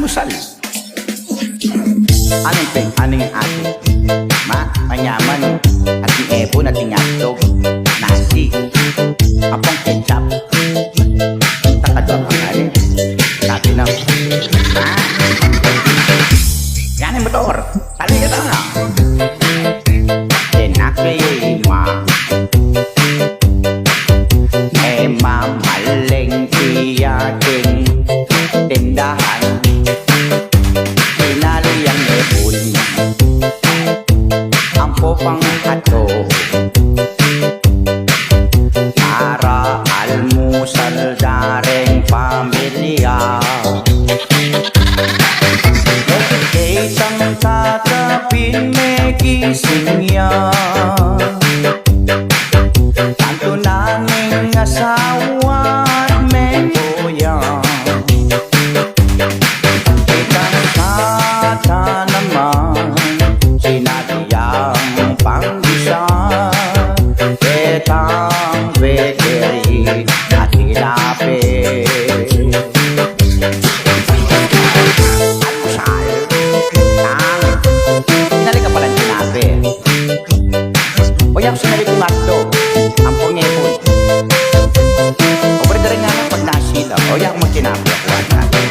almusal. Anong peng, anong ate? Manyaman, ating epon, ating hotdog, nasi, apong ketchup, takadwa pa nga rin. Dati na. Yan ang motor. Tali ka na. Tinakima. Mamaling iyaking tindahan. Tinali ang epon. Ang popang hato. Para almusal daring pamilya. Isang tatapin may gising niya. Tanto naming asawa at may kuya. Ikang tata naman sinabiyang panggisa. Etang veteri at hilapit. Yang sinali kong hotdog, ang pangipon. O pwede rin nga ng pagnasila. O yang magkinabi ako natin.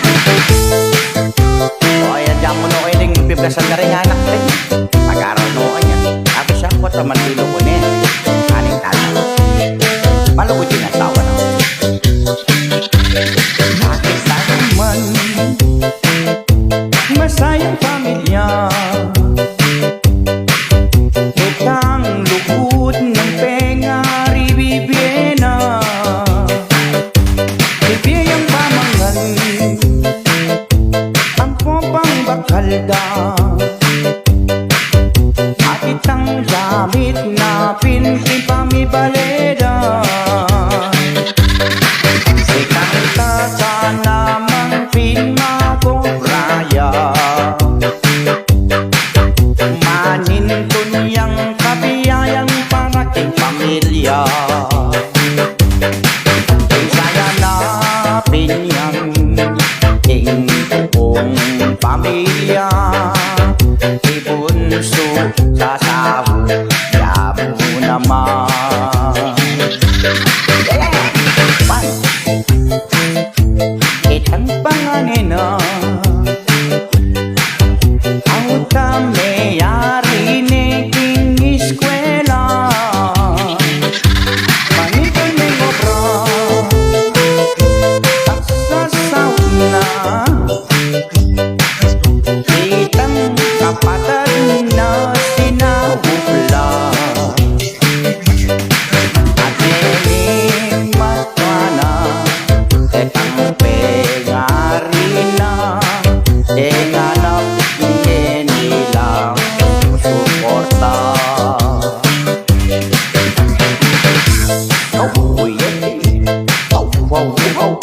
O ayan, diyan mo no kayo rin piplasan na rin nga anak rin. Mag-aaral no kanya. Ako siya ko at manilo ko na. Aning tala. Malugod din ang tawa na. Nakita naman masayang pamilya. Itang lukod ng pengari Bibiena. Bibiyang pamangan ang popang bakalda. At itang gamit na pinti pamibaleda. Sikang tata namang pinmakoraya. Manintun yang kabiyayang parating pamilya. Saya na pinyang ing buong pamilya. Ibunso sa sahod, yamo naman. Itang panganina ang tameyari neking eskwela. Pangipon ng obra at sasaw na. Itang kapatid na sinahubla. At nening matwana itang pengari na. Enganap nila suporta. Oh, yeah. Oh, wow, wow.